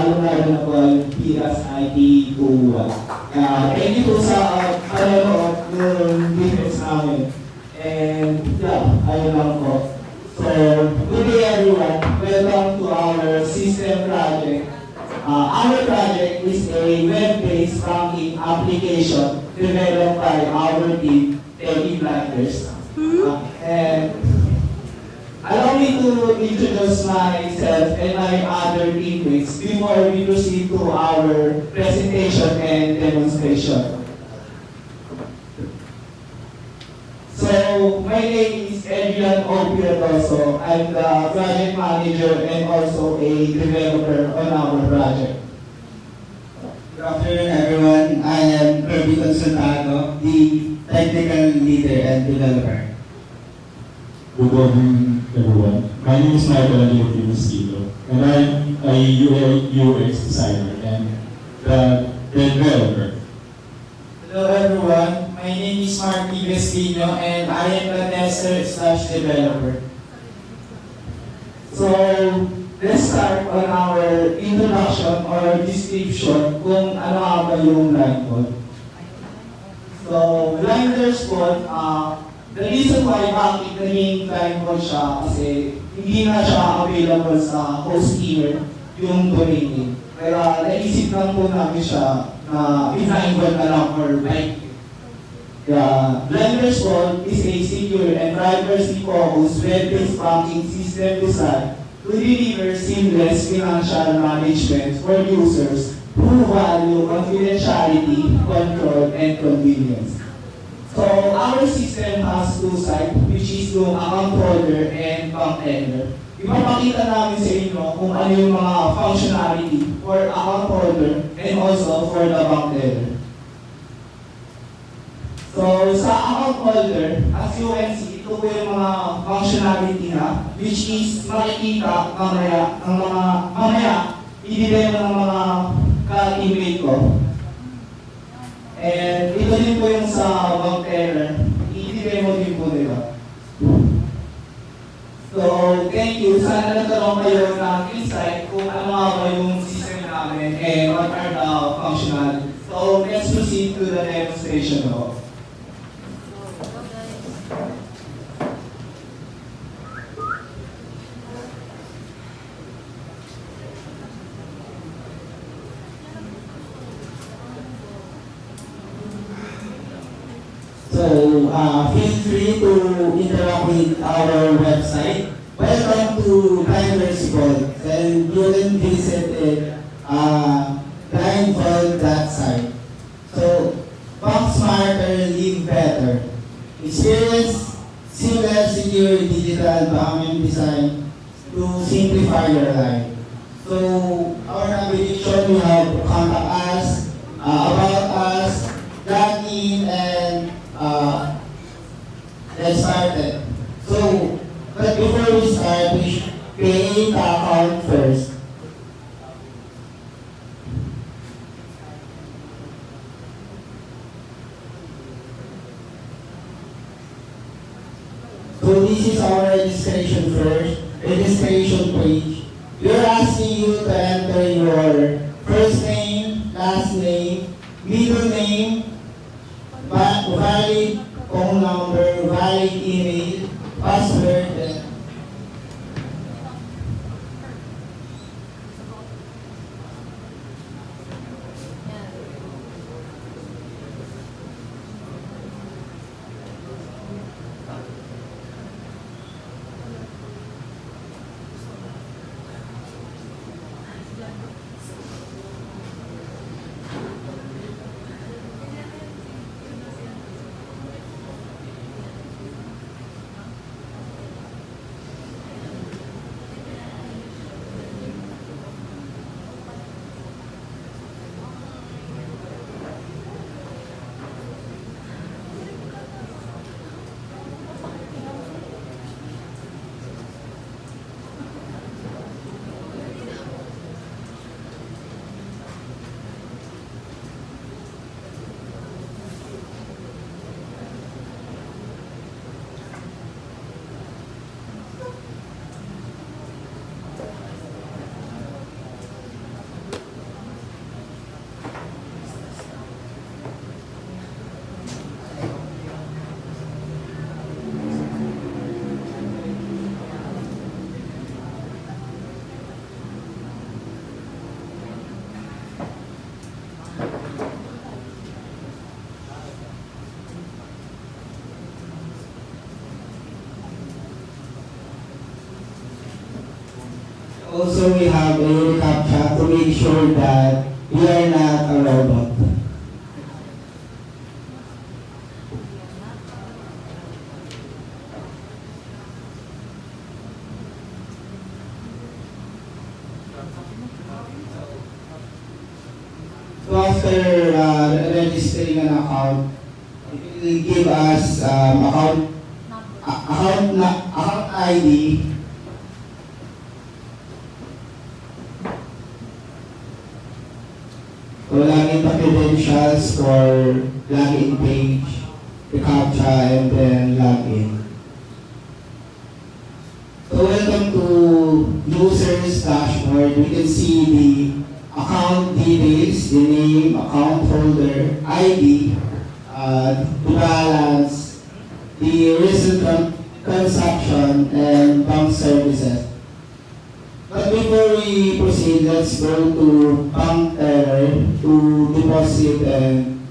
lalo-lalo na po yung PIAS IT 2.1. Thank you po sa panonood ng videos namin. And yeah, ayun lang po. So, good day everyone. Welcome to our system project. Our project is a web-based banking application developed by our team, Techie Blinders. And allow me to introduce myself and my other teammates before we proceed to our presentation and demonstration. So, my name is Adrian O. Piatoso. I'm the project manager and also a developer on our project. Good afternoon, everyone. I am Kirby Consultado, the technical leader and developer. Good morning, everyone. My name is Michael Angelo, and I'm a UX designer and the developer. Hello everyone, my name is Marky Vespino and I am the tester/developer. So, let's start on our introduction or description kung ano nga ba yung blind code. So, blinders code, the reason why bakit naging blind code siya kasi hindi na siya available sa host email yung domain name. Kaya naisip lang po namin siya na i-blind na lang or blind. Blinders Code is a secure and privacy-focused web-based banking system designed to deliver seamless financial management for users who value confidentiality, control, and convenience. So, our system has two sides, which is yung account holder and bank teller. Ipapakita namin sa inyo kung ano yung mga functionality for account holder and also for the bank teller. So, sa account holder, as you can see, ito po yung mga functionality na, which is makikita mamaya, i-demo ng mga ka-teammate ko. And ito din po yung sa bank teller, i-demo din po nila. So, thank you. Sana nagkaroon kayo ng insight kung ano nga ba yung system namin and what are the functionalities. So, let's proceed to the demonstration now. So, feel free to interact with our website. Welcome to Blinders Code, and you can visit it blindfold.site. So, bank smarter, live better. Experience seamless, secure digital banking design to simplify your life. So, our navigation, we have contact us, about us, log in, and let's start it. So, but before we start, we should create the account first. So this is our registration first, registration page. We're asking you to enter your first name, last name, middle name, valid phone number, valid email, password, and Also, we have a recaptcha to make sure that we are not a robot. So after registering an account, it will give us account ID. So login the credentials for login page, the CAPTCHA, and then login. So welcome to users dashboard. We can see the account details, the name, account holder, ID, the balance, the recent transaction, and bank services. But before we proceed, let's go to bank teller to deposit and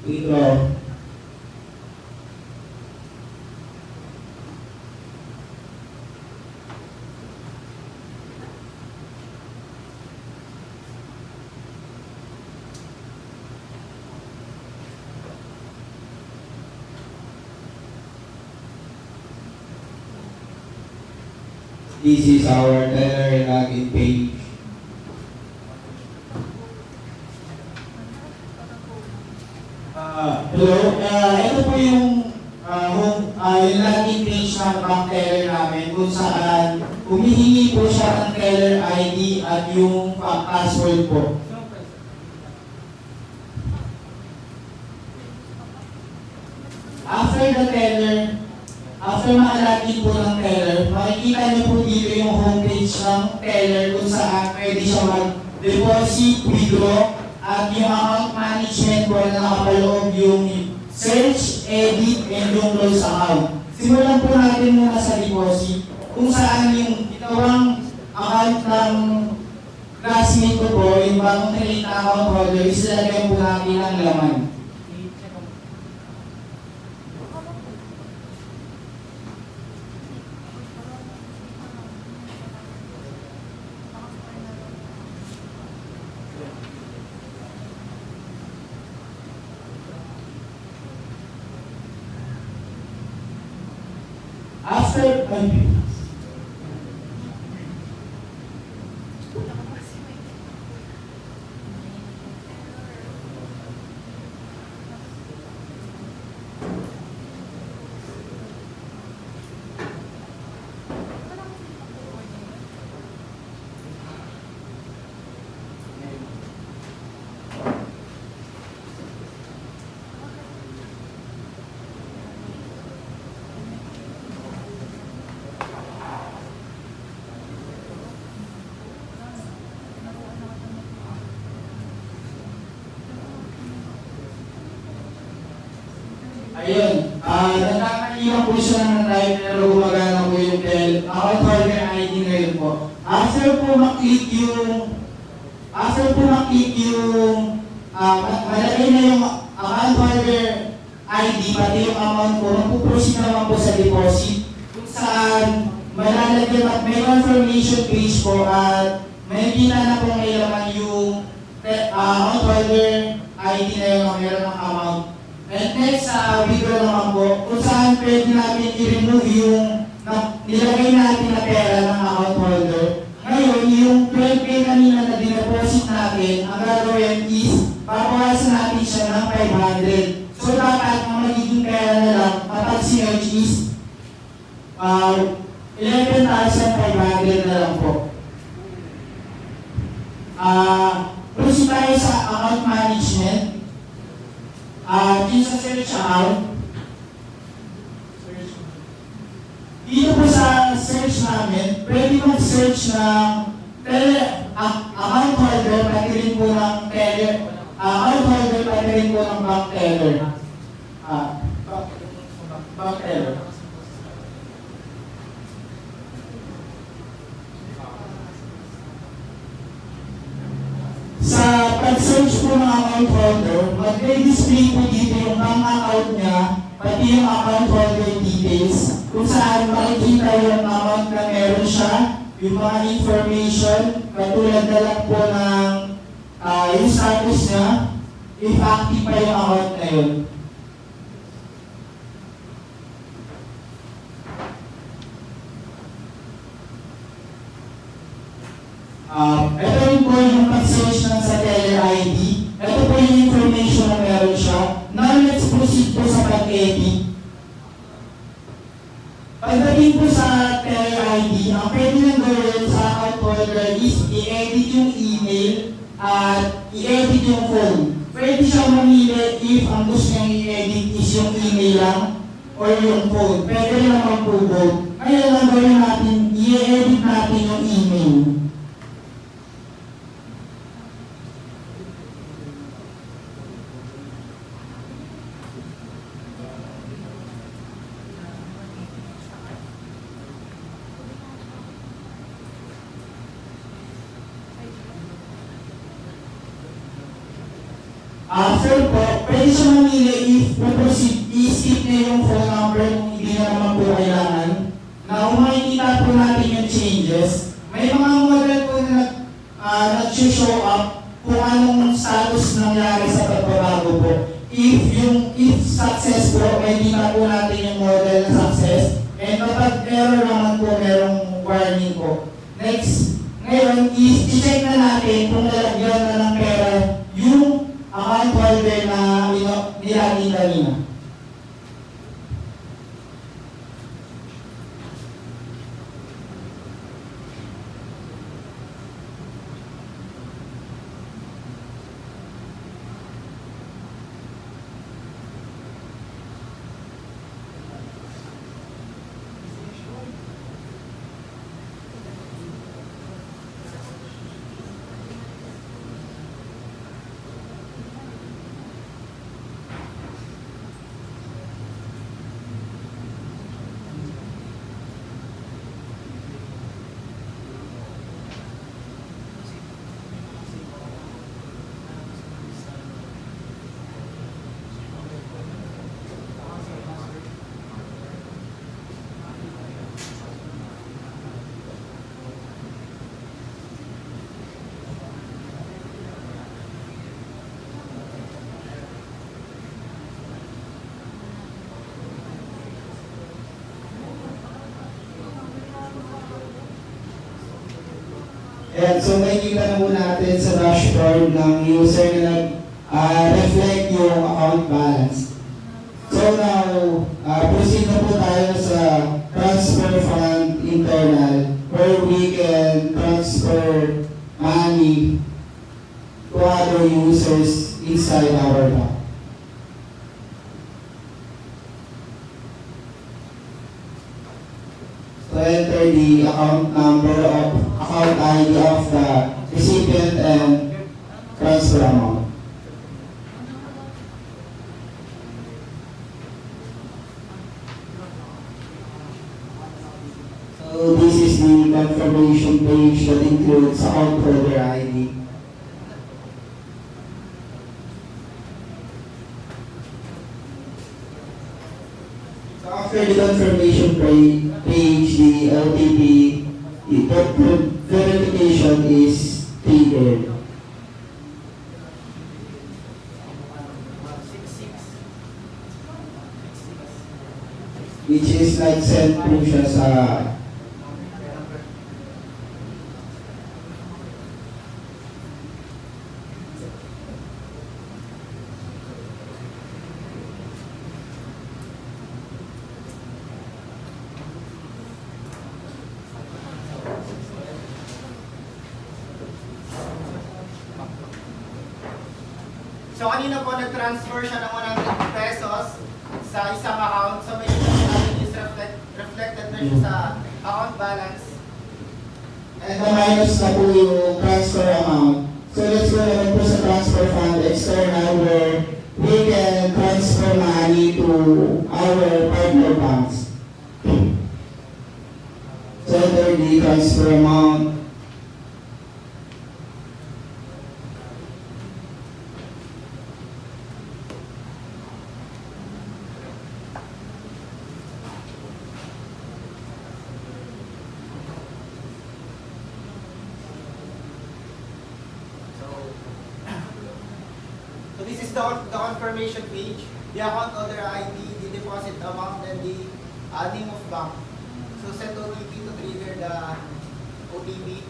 withdraw. This is our teller login page. Hello, ito po yung yung login page ng bank teller namin kung saan humihingi po siya ng teller ID at yung password po. After makalagin po ng teller, makikita niyo po dito yung homepage ng teller kung saan pwede siya mag-deposit, withdraw, at yung account management po na nakapaloob yung search, edit, and yung close account. Simulan po natin muna sa deposit kung saan yung ginawang account ng classmate ko po, yung bagong create na account holder, isilagay po natin ang laman. After, ayun, nagkakailang po siya ng live pero gumagana po yung account holder ID ngayon po. After po maklik yung malagay na yung account holder ID pati yung amount po, magpuproceed naman po sa deposit kung saan malalagyan at may confirmation page po at may kita na po may laman yung account holder ID na yung meron ng amount. And next, withdraw naman po, kung saan pwede natin i-remove yung nilagay natin na pera ng account holder. Ngayon, yung 12K kanina na dineposit natin, ang gagawin is, papawasan natin siya ng 500. So dapat ang magiging pera na lang, kapag sinerge is, 11,500 na lang po. Proceed tayo sa account management. Dito sa search account, dito po sa search namin, pwede mag-search ng account holder, pati rin po ng teller, account holder, pati rin po ng bank teller. Bank teller. Sa pag-search po ng account holder, mag-display po dito yung bank account niya, pati yung account holder details, kung saan makikita yung amount na meron siya, yung mga information, katulad na lang po ng yung status niya, if active pa yung account na yun. Ito rin po yung pag-search ng sa Teller ID. Ito po yung information na meron siya. Now, let's proceed po sa pag-edit. Pagdating po sa Teller ID, ang pwede nang gawin sa account holder is i-edit yung email at i-edit yung phone. Pwede siyang mamili if ang gusto niyang i-edit is yung email lang or yung phone. Pwede rin naman po both. Ngayon lang gawin natin, i-edit natin yung email. After po, pwede siya mamili if proceed, i-skip niya yung phone number kung hindi na naman po kailangan. Na kung makikita po natin yung changes, may mga model po na nag-show up kung anong status nangyari sa pagbabago po. If success po, may di na po natin yung model na success. And kapag error naman po, merong warning po. Next, ngayon, i-check na natin kung nalagyan na ng pera yung account holder na nilagay kanina. And so makikita na po natin sa dashboard ng user na nag-reflect yung account balance. So now, proceed na po tayo sa transfer fund internal where we can transfer money to other users inside our bank. So enter the account number of account ID of the recipient and transfer amount. So this is the confirmation page that includes account holder ID. So after the confirmation page, the LTP, the verification is triggered. Which is like sent po siya sa So kanina po nag-transfer siya ng 100 pesos sa isang account. So may natin is reflected na siya sa account balance. and na-minus na po yung transfer amount. So let's go naman po sa transfer fund external where we can transfer money to our partner banks. So enter the transfer amount. is the confirmation page, the account holder ID, the deposit amount, and the name of bank. So send OTP to trigger the OTP.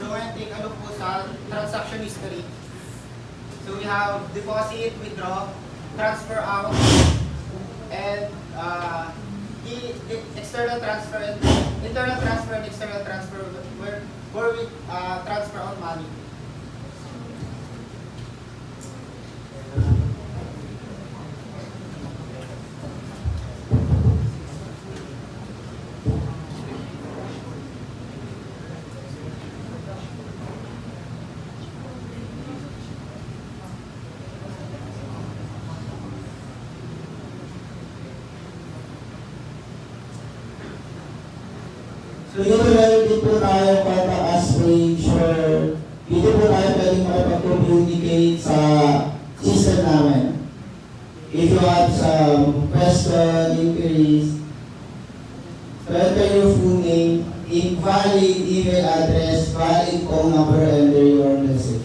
So and take a look po sa transaction history. So we have deposit, withdraw, transfer out, and the external transfer and internal transfer and external transfer where we transfer out money. So dito meron din po tayo contact us page or dito po tayo pwedeng makipag-communicate sa system namin. If you have some question, inquiries, so enter your full name, valid email address, valid phone number, enter your message.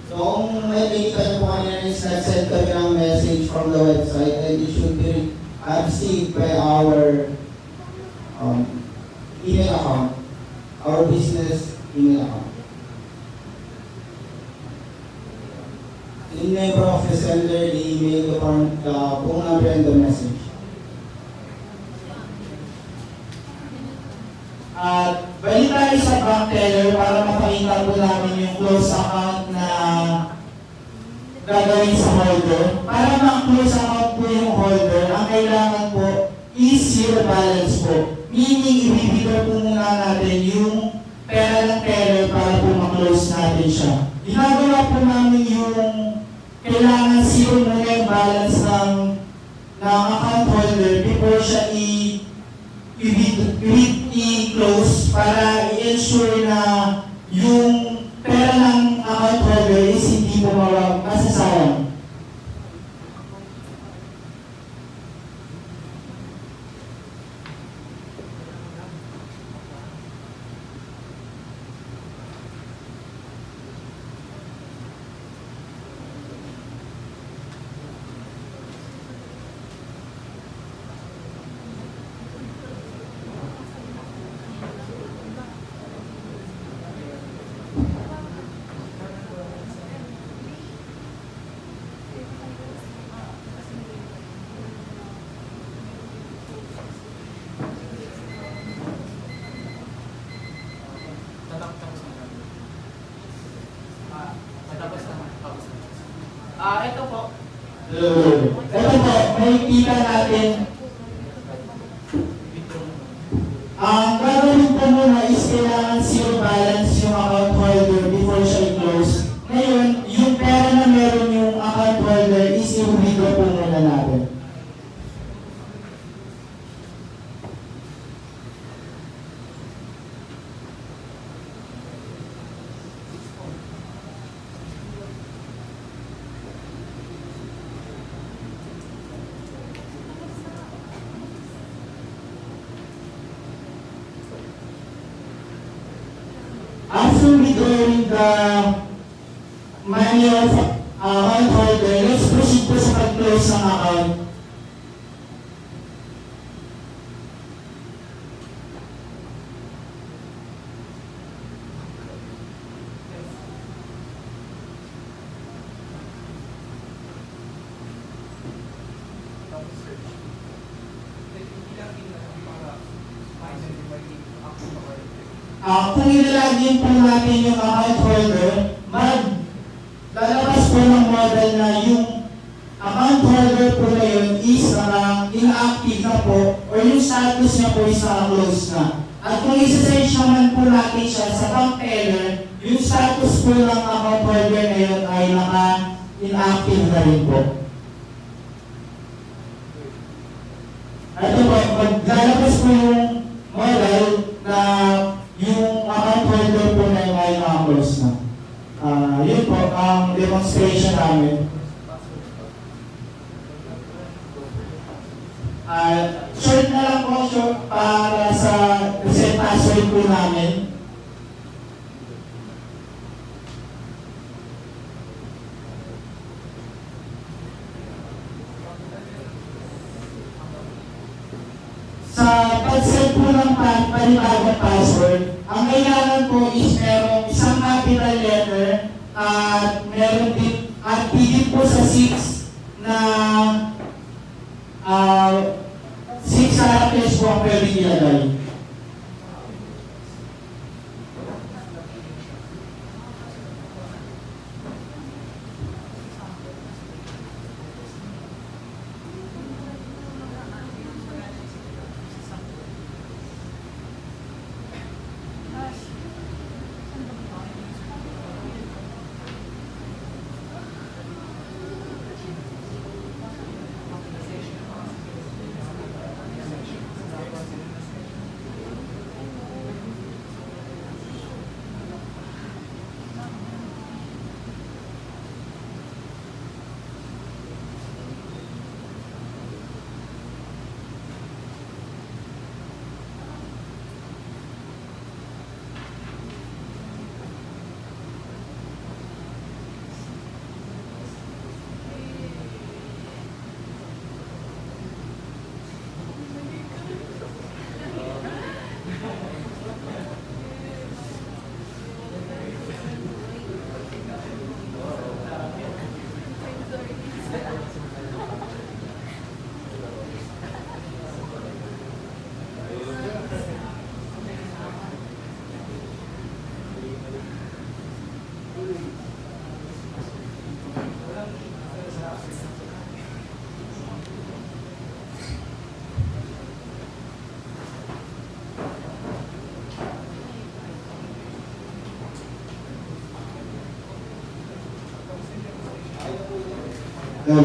So kung may nakita niyo po kanina is nag-send kami ng message from the website and it should be received by our email account, our business email account. In name of the sender, the email, the phone number, and the message. At balik tayo sa bank teller para mapakita po namin yung close account na gagawin sa holder. Para ma-close account po yung holder, ang kailangan po is zero balance po. Meaning, ibibigay po muna natin yung pera ng teller para po ma-close natin siya. Ginagawa po namin yung kailangan zero muna yung balance ng account holder before siya i-close para i-ensure na yung pera ng account holder is hindi po masasayang. Ito po. Ito po, makikita natin. Ang gagawin po muna is kailangan zero balance yung account holder before siya i-close. Ngayon, yung pera na meron yung account holder is i-withdraw po muna natin. after withdrawing the money of account holder, let's proceed po sa pag-close ng account. Kung ilalagin po natin yung account holder, lalabas po ng model na yung account holder po na yun is inactive na po or yung status niya po is naka-close na. At kung isa-search naman po natin siya sa bank teller, yung status po ng account holder na yun ay naka-inactive na rin po. Ito po, maglalabas po yung model na yung account holder po na yun ay naka-close na. Yun po ang demonstration namin. Short na lang po para sa reset password po namin. Sa pag-set po ng panibagong password, ang kailangan po is merong isang capital letter at meron din at higit po sa 6 na 6 characters po ang pwede ilagay. No.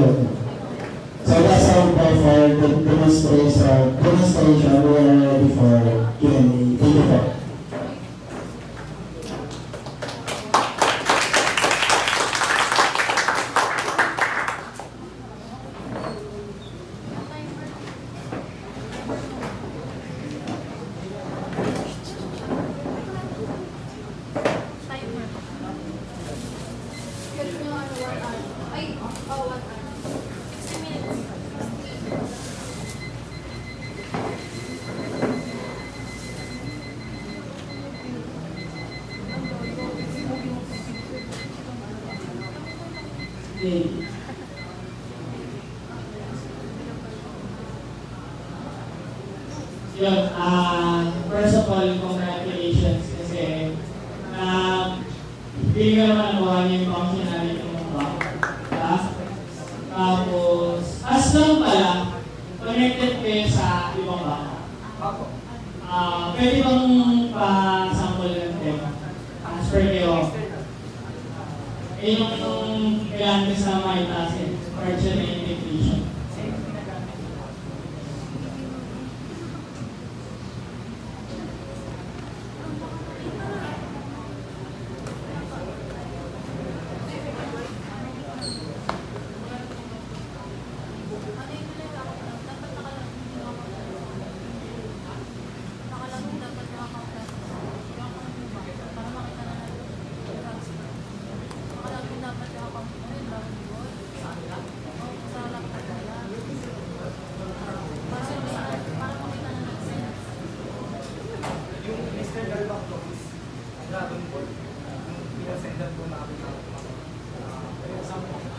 So that's all for the demonstration. We are ready for Q&A. Thank you po. Yun, first of all, congratulations kasi hindi ka naman nakuha yung functionality ng bank. Tapos, as long pala, connected kayo sa ibang bank. Pwede bang pa-sample ng tema? Transfer kayo. Yung kailangan kasama itasin, merchant and integration. gumamit ng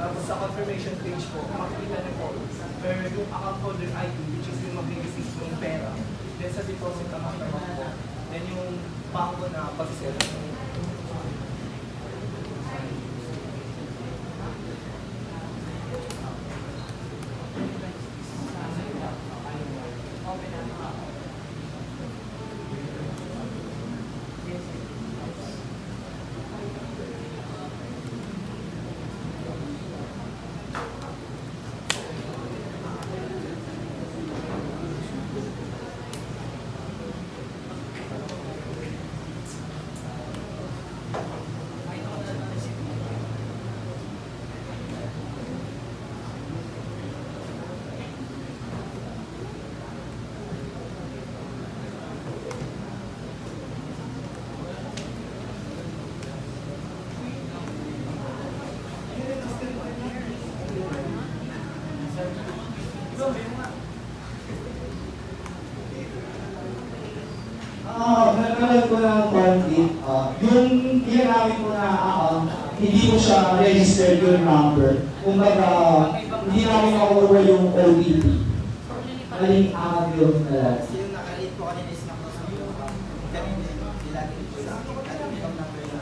tapos sa confirmation page po, makikita niyo po yung account holder ID, which is yung mag-receive ng pera. Then sa deposit amount naman po, then yung bangko na pag-sell. Nagkaroon ko ng conflict. Yung ginamit ko na account, hindi ko siya registered yung number. Kumbaga, hindi namin makuha yung OTP. Maling account yun na lang. Kasi yung nakalate po kanina is na-close na yung account. Kanina, nilagay po sa akin. At yung account number na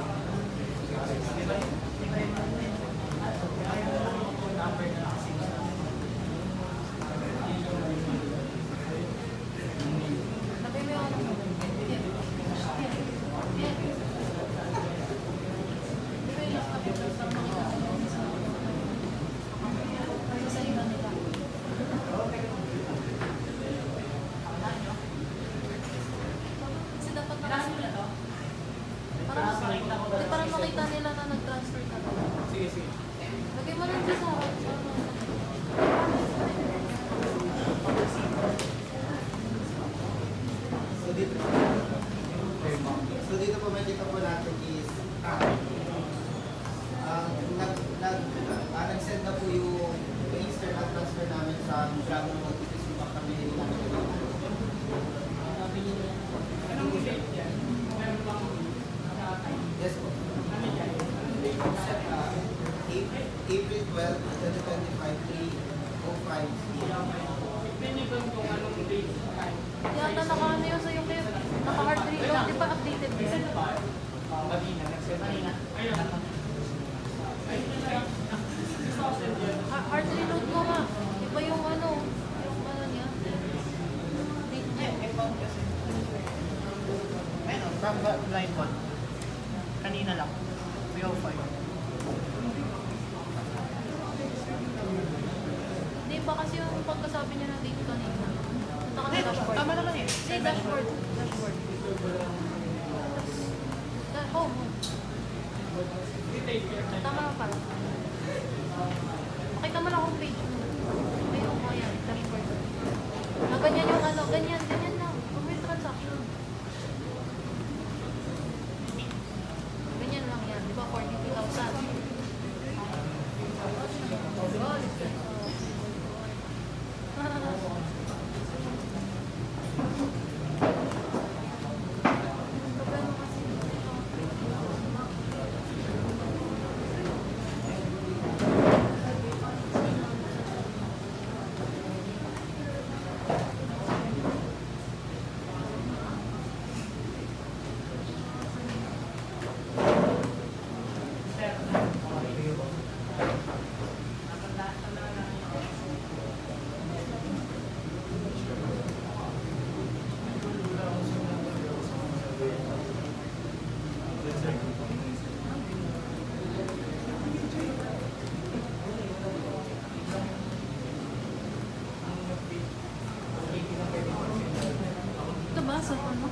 Para makita nila na nag-transfer ka na. Sige, sige. Lagay mo lang dyan sa So dito po makikita po natin is nag-send na po yung external transfer namin sa Dragon Notices yung pagkabili namin. Yes po. April 12, 2025, 3:05. yata naka-ano yun sa'yo kayo. Naka-hard reload. Di ba updated din? Hard reload mo nga. Di ba yung ano? Yung ano niya? Ayun, from the line 1. Kanina lang. 305. Di ba kasi yung pagkasabi niya na date kanina? Punta ka sa dashboard. Tama naman eh. Hindi, dashboard. Dashboard. Home. Tama na pala. Pakita mo na homepage mo. Ayun mo yan, dashboard. Ganyan yung ano, ganyan lang. Kung may transaction. Ganyan lang yan. Di ba 42,000? Ito ba? Sa ano?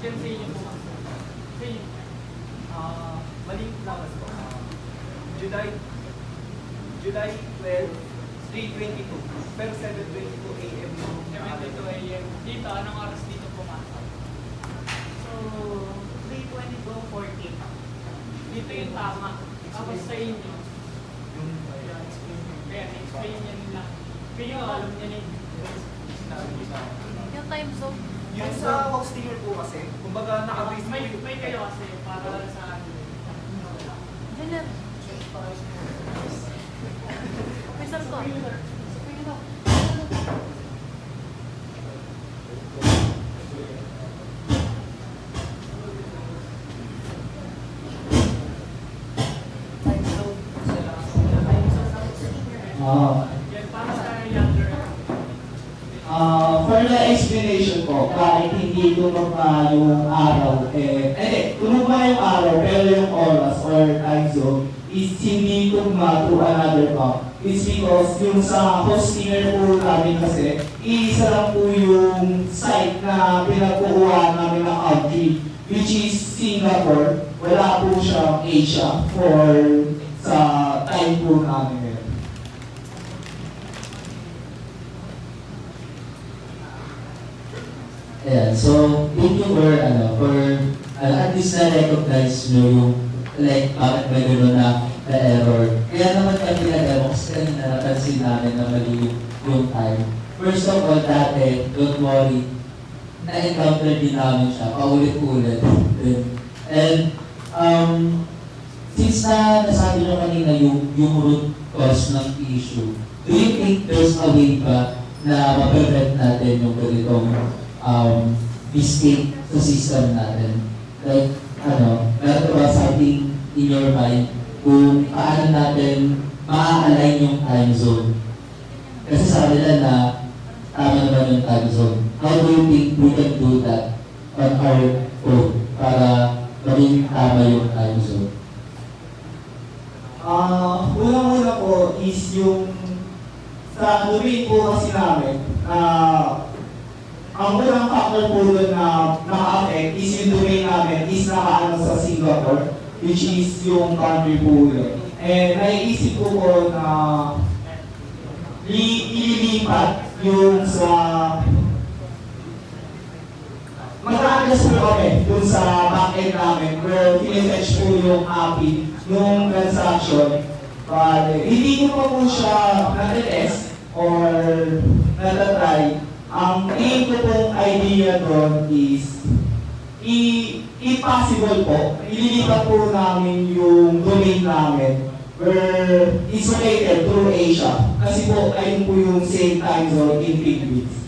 Yan sa inyo po. Sa inyo. Maling lakas po. July 12, 3:22. Pero 7:22 a.m. yung 7:22 a.m. Dito, anong oras dito pumasok? So, 3:22:14. Dito yung tama. Tapos sa inyo, yung kaya explain niya nila. Kayo, alam niya na Yung time zone. yung sa hostinger po kasi, kumbaga naka-base may kayo kasi para sa akin. Janet. Officer ko. Yan para sa younger. For the explanation ko, kahit hindi tumugma yung araw, tumugma yung araw, pero yung oras or time zone is hindi tugma to another month. It's because yung sa hostinger po namin kasi, isa lang po yung site na pinagkukuha namin ng country, which is Singapore. Wala po siyang Asia for sa time po namin. Ayan, so thank you for at least na-recognize nyo yung like bakit may gano'n na error. Kaya naman kami nag-demo kasi kanina napansin namin na mali yung time. First of all, dati, don't worry, na-encounter din namin siya, paulit-ulit. And since nasabi nyo kanina yung root cause ng issue, do you think there's a way ba na ma-prevent natin yung ganitong mistake sa system natin? Like, meron ba something in your mind kung paano natin ma-align yung time zone? Kasi sabi nila na tama naman yung time zone. How do you think we can do that on our own para maging tama yung time zone? Unang-una po is yung sa domain po kasi namin, ang unang factor po doon na naka-affect is yung domain namin is nakaano sa Singapore, which is yung country po yun. And naiisip ko po na ililipat yung sa mag-a-adjust po kami dun sa back-end namin where pinifetch po yung API, yung transaction. But hindi ko pa po siya na-test or natatry. Ang aim ko pong idea doon is if possible po, ililipat po namin yung domain namin where it's located through Asia. Kasi po, ayun po yung same time zone in Philippines.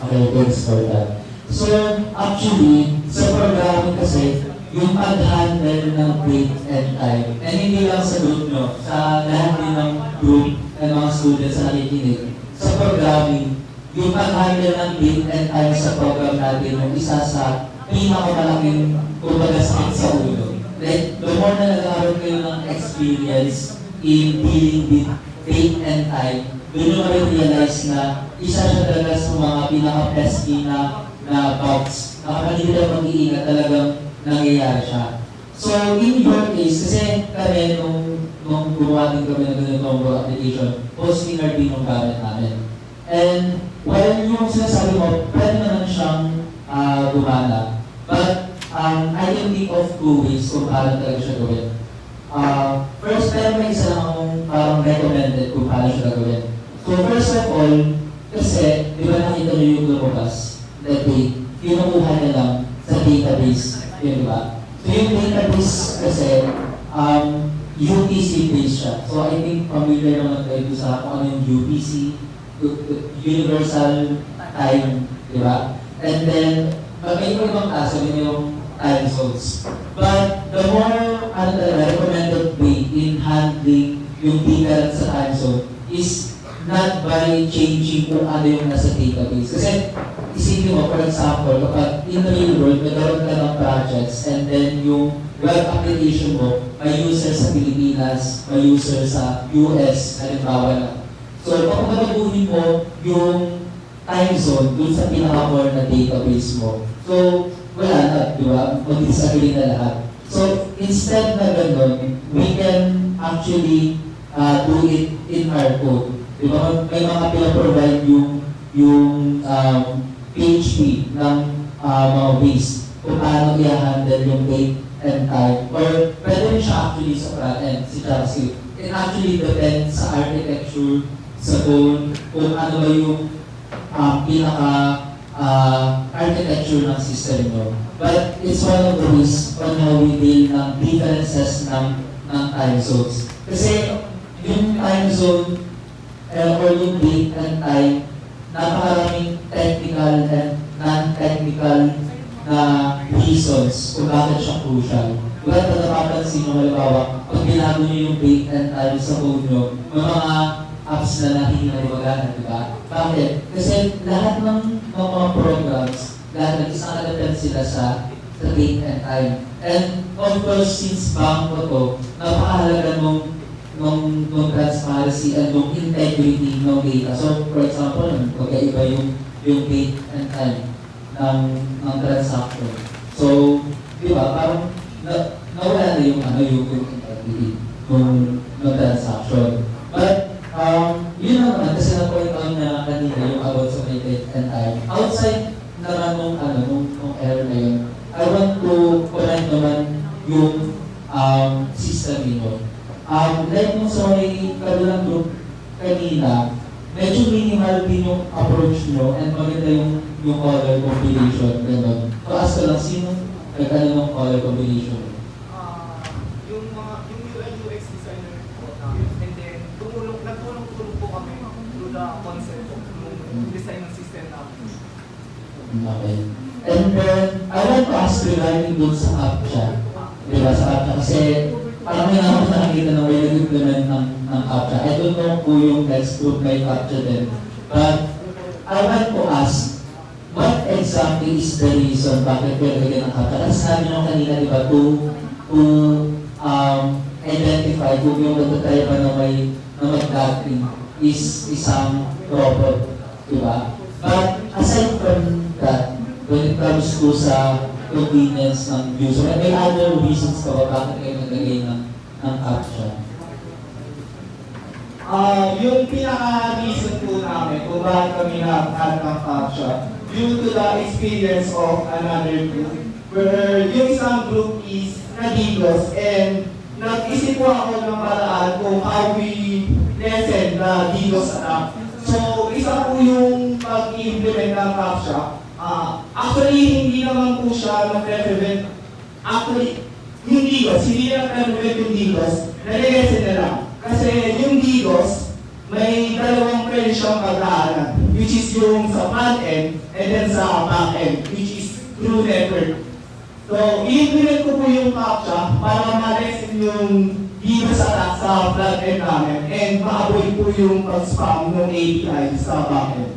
Okay, thanks for that. So, actually, sa programming kasi, yung pag-handle ng date and time, and hindi lang sa group nyo, sa lahat din ng group and mga students na nakikinig, sa programming, yung pag-handle ng date and time sa program natin, yung isa sa pinakamalaking kumbaga sakit sa ulo. Like, the more na nagkaroon kayo ng experience in dealing with date and time, doon nyo ma-realize na isa siya talaga sa mga pinaka-pesky na bugs. Na kapag hindi na mag-iingat talagang nangyayari siya. So, in your case, kasi kami nung gumawa din kami ng ganitong application, Hostinger din yung gamit namin. And while yung sinasabi mo, pwede naman siyang gumana. But I can think of two ways kung paano talaga siya gawin. First, pero may isa lang akong parang recommended kung paano siya gawin. So first of all, kasi di ba nakita nyo yung lumabas that day, kinukuha niya lang sa database, yun di ba? So yung database kasi, UTC based siya. So I think familiar naman kayo sa kung ano yung UTC, Universal Time, di ba? And then, may ibang kaso, yun yung time zones. But the more recommended way in handling yung data sa time zone is not by changing kung ano yung nasa database. Kasi isipin mo, for example, kapag in the real world, nagkaroon ka ng projects and then yung web application mo, may user sa Pilipinas, may user sa US, halimbawa lang. So, kapag babaguhin mo yung time zone dun sa pinaka-core na database mo. So, wala na, di ba? Mag-disagree na lahat. So, instead na ganun, we can actually do it in our code. Di ba? May mga pinaprovide yung PHP ng mga ways kung paano i-handle yung date and time. Or pwede rin siya actually sa front-end, si JavaScript. It actually depends sa architecture, sa code, kung ano ba yung architecture ng system nyo. But it's one of the ways on how we deal ng differences ng time zones. Kasi yung time zone or yung date and time, napakaraming technical and non-technical na reasons kung bakit siya crucial. Diba, pag napapansin nyo, halimbawa, pag binago nyo yung date and time sa code nyo, may mga apps na nakikinaliwagahan, di ba? Bakit? Kasi lahat ng mga programs, lahat ng isang nakadepend sila sa date and time. And of course, since banko to, napakahalaga nung transparency and nung integrity ng data. So, for example, magkaiba yung date and time ng transaction. So, di ba, parang nawala na yung integrity ng transaction. But, yun naman, kasi na-point out na kanina yung about sa date and time. Outside naman nung error na yun, I want to correct naman yung system nyo. Like nung sa may kabilang group kanina, medyo minimal din yung approach nyo and maganda yung color combination. Ganun. So, ask ko lang, sino nag-ano ng color combination? Yung UI UX designer po, and then nagtulong po kami through the concept of design ng system namin. Okay. And then, I want to ask regarding dun sa CAPTCHA. Diba, sa CAPTCHA? Kasi parang may naman nakakita na may nag-implement ng CAPTCHA. I don't know kung yung next group may CAPTCHA din. But, I want to ask, what exactly is the reason bakit nilagyan ng CAPTCHA? Kasi sabi nyo kanina, di ba, to identify kung yung magtatry pa na mag-docking is isang robot, di ba? But aside from that, when it comes to sa convenience ng user, may other reasons pa ba bakit kayo naglagay ng CAPTCHA? Yung pinaka-reason po namin kung bakit kami nag-add ng CAPTCHA, due to the experience of another group, where yung isang group is na-DDoS and nag-isip po ako ng paraan kung how we lessen the DDoS attack. So, isa po yung pag-implement ng CAPTCHA. Actually, hindi naman po siya na-prevent. Actually, yung DDoS, hindi na prevent yung DDoS, nalilesen na lang. Kasi yung DDoS, may dalawang pwede siyang pagdaanan, which is yung sa front-end and then sa back-end, which is through network. So, i-implement ko po yung CAPTCHA para ma-lessen yung DDoS attack sa front-end namin and ma-avoid po yung pag-spam ng API sa back-end.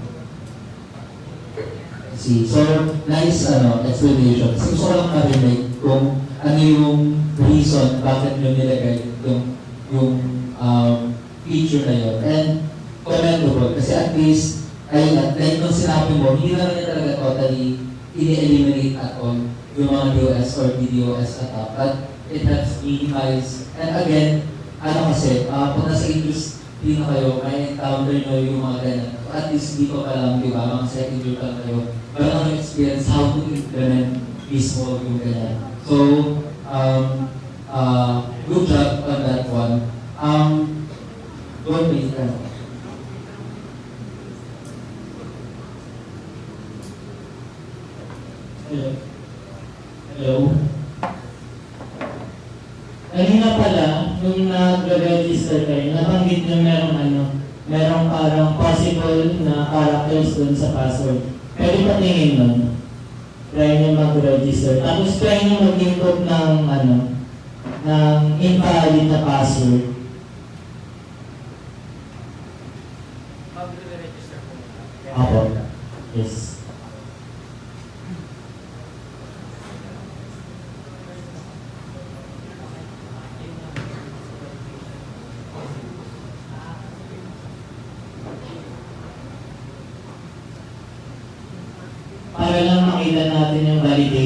So, nice explanation. Kasi gusto ko lang marinig kung ano yung reason bakit nyo nilagay yung feature na yun. And commendable. Kasi at least, ayun at like nung sinabi mo, hindi naman niya talaga totally ini-eliminate at all yung mga DOS or DDoS attack. But it helps minimize. And again, kasi, pag nasa industry na kayo, may encounter nyo yung mga ganyan. At least dito pa lang, di ba, mga second year pa lang kayo, parang experience how to implement mismo yung ganyan. So, good job on that one. Don't wait. Hello. Kanina pala, nung nag-register kayo, nabanggit nyo merong parang possible na characters dun sa password. Pwede patingin nun. Try nyo mag-register. Tapos try nyo mag-input ng invalid na password. Mag-register po. Ako. Yes.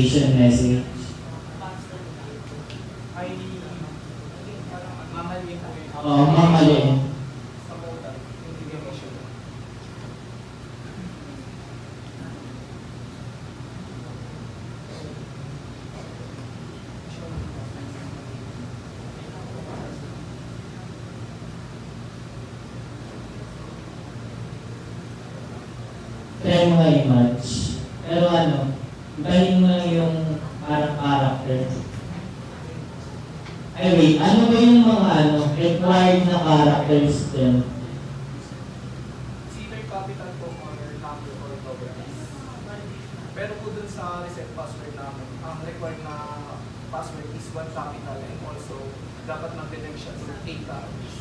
registration message. Ay, parang mamaliin po yun. Oo, mamaliin. Sa modal, hindi kami sure. Try mo nga i-match. Pero ano, ibahin mo lang yung parang character. Ay wait, ano ba yung mga required na characters din? It's either capital po or number or lowercase. Pero po dun sa reset password namin, ang required na password is 1 capital and also dapat mag-detect siya to 8 characters.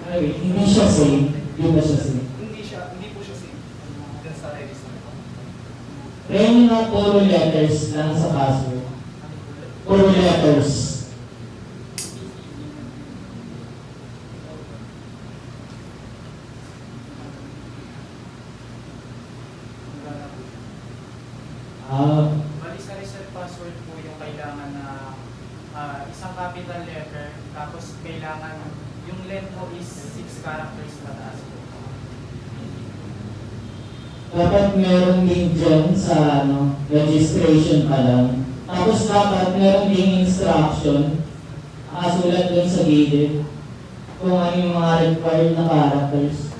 Ay wait, hindi siya same. Hindi ba siya same? Hindi po siya safe dun sa register. Kaya yung mga puro letters lang sa password. Puro letters. Bali sa reset password po yung kailangan na isang capital letter, tapos kailangan yung length mo is 6 characters pataas po. Dapat meron din dyan sa registration pa lang. Tapos dapat meron din instruction, nakasulat dun sa gilid, kung ano yung mga required na characters.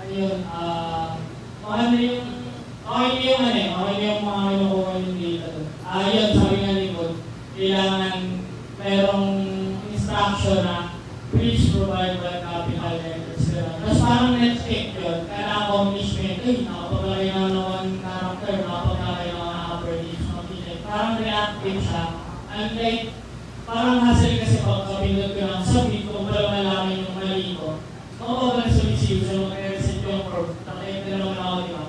Ayun, okay na yung mga kinukuha yung data doon. Ayun, sabi nga likod, kailangan merong instruction na please provide by capital letters. Tapos parang let's check yun, kaya accomplishment, nakapaglagay na ng one character, nakapaglagay na ng uppercase, parang reactive siya. Unlike, parang hassle kasi pag kapindot ko ng submit, kung wala malaman yung mali ko, makuha na sa receive, so mag-reset yung form, takayag na naman ako, di ba?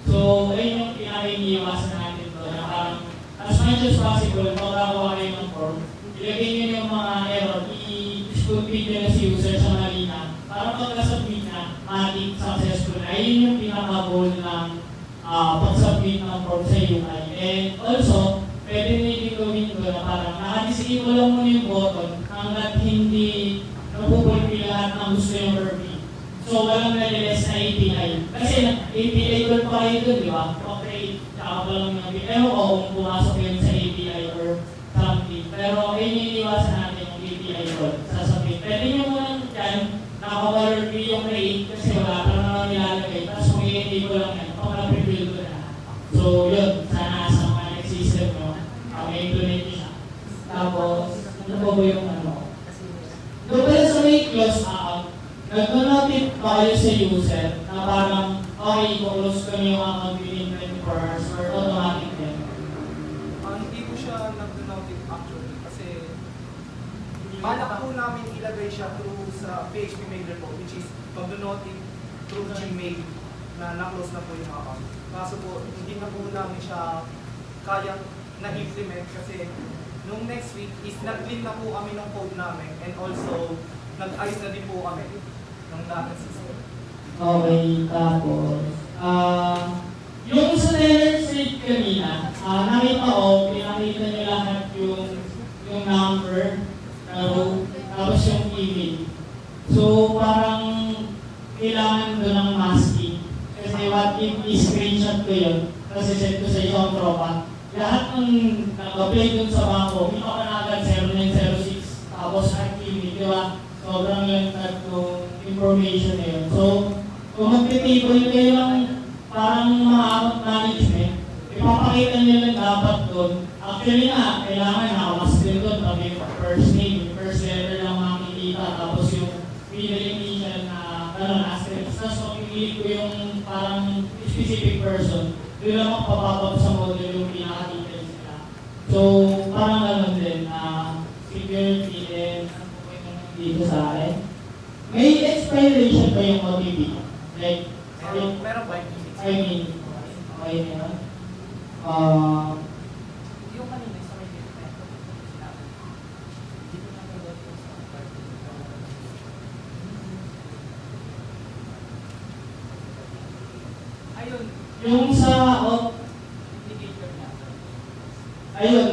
So, ayun yung pinaka-iniiwasan natin to, na parang as much as possible, magkakawa kayo ng form, ilagay nyo yung mga error, i-discute nyo na si user sa mali na, para pagka-submit na, matik successful na. Ayun yung pinaka-goal ng pag-submit ng form sa UI. And also, pwede nyo gawin ko na parang naka-disable lang muna yung button hanggat hindi napupulpi lahat ng gusto yung verbi. So, walang naliles na API. Kasi API doon pa kayo doon, di ba? Okay, tsaka pa lang yung API. Ewan ko kung pumasok yun sa API or something. Pero, ayun yung iwasan natin yung API doon. Sasabihin. Pwede nyo muna dyan, nakapaverbi yung rate kasi wala pa naman nilalagay. Tapos kung i-enable lang yan, pag na-prebuild ko na. So, yun. Sana sa mga next-system nyo, may-implement nyo siya. Tapos, ano ba yung doon pala sa may close out, nag-notif pa kayo sa user na parang, okay, i-close ko niyo yung account within 24 hours or automatic din. Hindi po siya nag-notif actually kasi balak po namin ilagay siya through sa PHP Mailer po, which is mag-notif through Gmail na na-close na po yung account. Kaso po, hindi na po namin siya kayang na-implement kasi nung next week is nag-clean na po kami ng code namin and also nag-ayos na din po kami ng data system. Okay, tapos, yung sa teller state kanina, nakita ko, pinakita niyo lahat yung number, tapos yung email. So, parang kailangan doon ng masking. Kasi what if i-screenshot ko yun, kasi send ko sa isang tropa, lahat ng nag-apply dun sa bangko, kita ko na agad 0906, tapos activity, di ba? Sobrang lantad kong information na yun. So, kung magtitable kayo ng parang mga account management, ipapakita nyo lang dapat doon. Actually nga, kailangan nakamas din doon, pag yung first name, yung first letter lang makikita, tapos yung middle initial na, asterisk. Tapos pag-click ko yung parang specific person, doon lang magpapapag sa model yung pinaka-details nila. So, parang gano'n din, security and dito sa akin. May expiration ba yung OTP? Like, Meron ba? 5 minutes. Okay na yun. Yung kanina sa may dito. Ayun, Yung sa indicator niya. Ayun,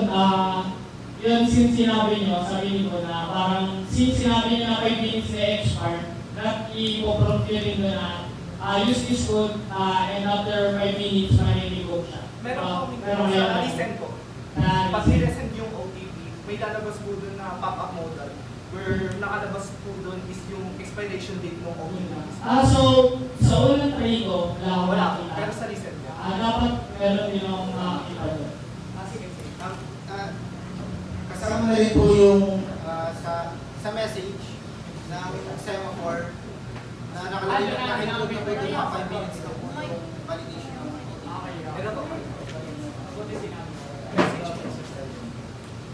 yun since sinabi nyo, sabihin ko na parang since sinabi nyo na 5 minutes na expire, that i-prompt nyo rin doon na use this code and after 5 minutes maniligo siya. Meron po meron sa resend po. Pag na ni-resend yung OTP, may lalabas po doon na pop-up modal where nakalabas po doon is yung expiration date ng OTP. so sa unang try ko, wala akong Wala po, nakita. pero sa resend po. Dapat meron din akong makakita doon. Sige, sige. Kasama na rin po yung sa message ng semaphore na nakalagay na include na pwede mga 5 minutes na po yung validation ng Okay. Ano po? Buti sinabi. Message po.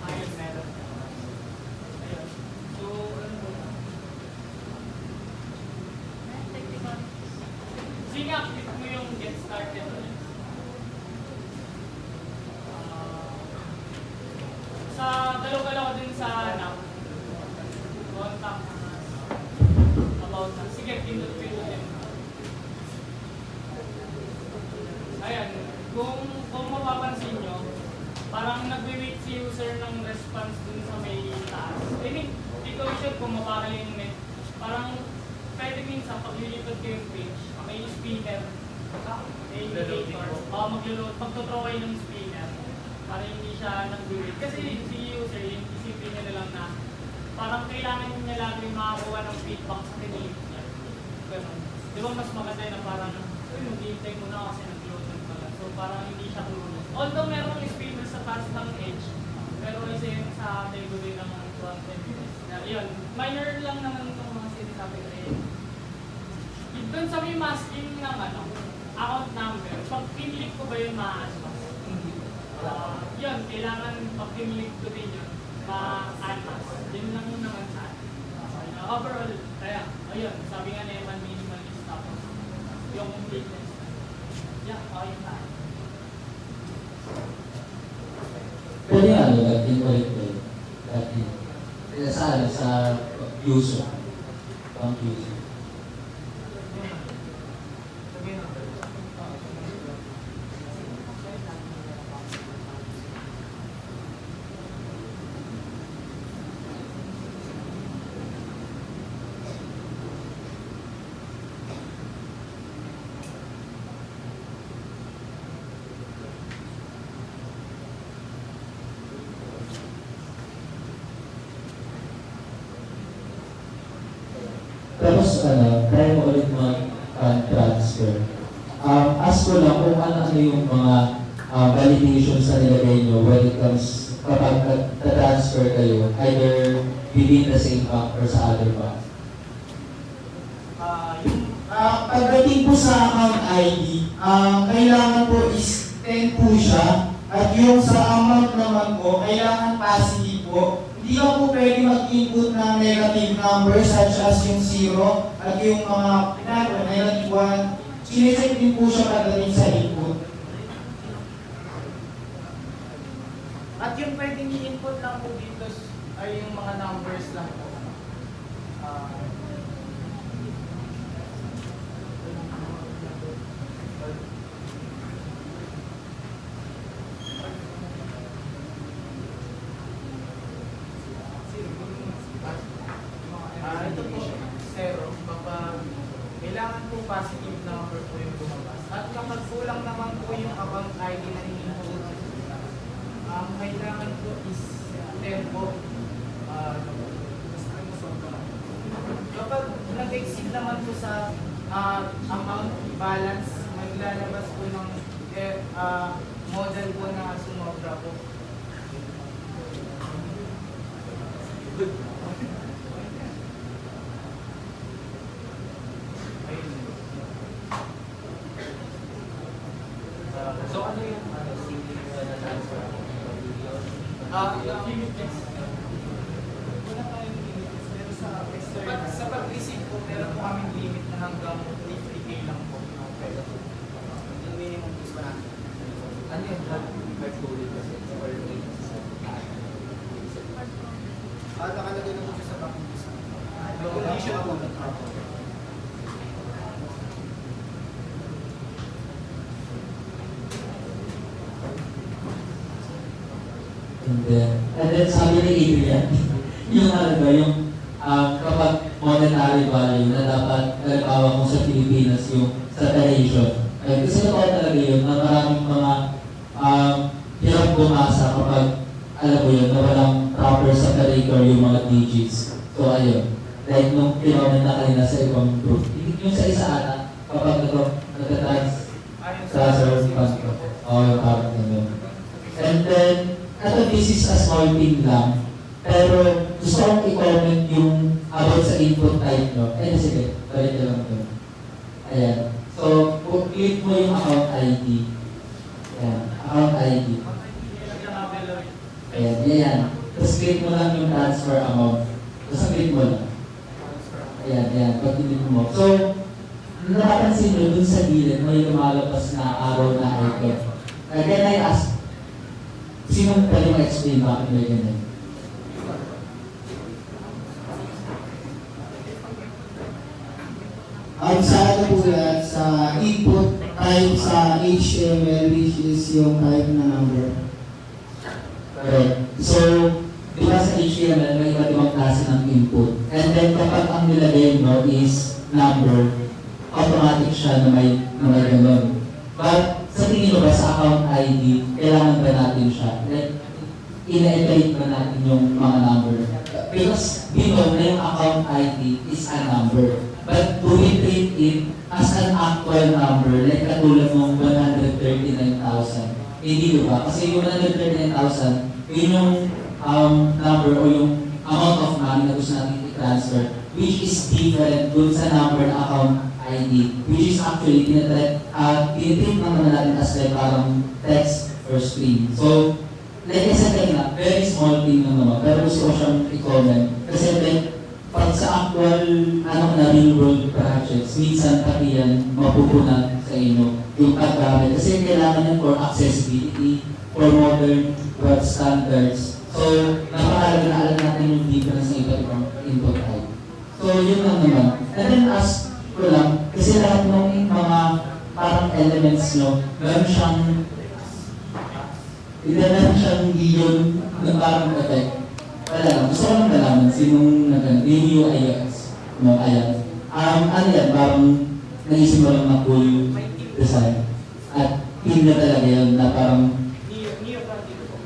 Ayun, meron. Ayun. So, ano ba? Technical. Sige, active mo yung get started ulit. Sa dalaw-dalaw ko din sa contact about na. Sige, pindot-pindot din. Ayan, kung mapapansin nyo, parang nagwi-wait si user ng response dun sa may taas. I mean, di ko sure kung mapakal yung net. Parang pwede minsan pag lilipad ko yung page, may spinner, may indicator, maglo-load, magtutraw kayo ng spinner para hindi siya nag-wait. Kasi si user, yung isipin niya na lang na parang kailangan niya lagi makakuha ng feedback sa kinilip niya. Ganun. Di ba mas maganda na parang, mag-hintay mo na kasi nag-load na pala. So parang hindi siya kulunod. Although merong spinner sa taas ng edge, pero isa yun sa category ng front-end. Yun, minor lang naman itong mga sinasabi ko eh. Doon sa may masking ng account number, pag pinilip ko ba yun ma-advance? Yun, kailangan pag pinilip ko din yun, ma-advance. Yun lang yun naman sa akin. Overall, kaya, ayun, sabi nga na yung minimalist tapos yung completeness. Yeah, okay na. Pwede nga nyo, incorrected. Sa user. Pang user. Tapos try mo ulit mag-transfer. Ask ko lang kung ano yung mga validations na nilagay nyo when it comes kapag transfer kayo, either within the same bank or sa other bank. Pagdating po sa account ID, kailangan po is 10 po siya. At yung sa amount naman po, kailangan positive po. Hindi ka po pwede mag-input ng negative numbers such as yung 0 at yung mga negative 1. Sineset din po siya pagdating sa input. At yung pwedeng i-input lang po dito ay yung mga numbers lang po. Ito po, 0. Kailangan po positive number po yung lumabas. At kapag kulang naman po yung account ID na in-input, kailangan po is 10 po. Kapag nag-exceed naman po sa amount balance, maglalabas po ng model po na sumobra po. So ano yung simple na transfer? Limitless. Wala tayong limitless. Pero sa pag-receive po, meron po kaming limit na hanggang 3K lang po. Yung minimum is 100. Ano yung hard coded kasi? Or Nakalagay na po siya sa bank. May condition po. And then sabi ni Adrian, yung ano ba, yung kapag monetary value na dapat, halimbawa kung sa Pilipinas yung saturation. Kasi totoo talaga yun, na maraming mga hirap bumasa kapag, alam mo yun, na walang proper separator yung mga digits. So ayun, like nung pinomen na kanina sa ibang group, yung sa isa ata, kapag nag-transfer fund ko. Yung parang ganun. And then, this is a small thing lang. Pero gusto kong i-comment yung about sa input type nyo. Sige, balik na lang ito. Ayan. So, click mo yung account ID. Ayan, account ID. Ayan, yan. Tapos click mo lang yung transfer amount. Tapos click mo lang. Ayan. Pag-click mo. So, napapansin nyo dun sa gilid, may lumalabas na araw na icon. Again, I ask, sinong pwede ma-explain bakit may ganyan? Sa ano po yan, sa input type sa HTML, which is yung type na number. Correct. So, di ba sa HTML, may iba't ibang klase ng input. And then, kapag ang nilagay mo is number, automatic siya na may ganun. But, sa tingin mo ba sa account ID, kailangan ba natin siya? Like, ina-evaluate ba natin yung mga number? Because we know na yung account ID is a number. But do we treat it as an actual number? Like katulad ng 139,000. Hindi ba? Kasi yung 139,000, yun yung number o yung amount of money na gusto natin i-transfer, which is different dun sa number na account ID, which is actually tinitreat naman natin as like parang text or screen. So, like I said kanina, very small thing lang naman, pero gusto ko siyang i-comment. Kasi like, pag sa actual, na real world projects, minsan pati yan mapupunan sa inyo yung paggamit. Kasi kailangan yan for accessibility, for modern web standards. So, napakalaga na alam natin yung difference ng iba't ibang input type. So, yun lang naman. And then, as ko lang, kasi lahat ng mga parang elements nyo, meron siyang yun na parang effect. Wala lang, gusto ko lang nalaman sinong yung UIX. Ayan. Ano yan, parang naisip mo lang na cool design. At team na talaga yun na parang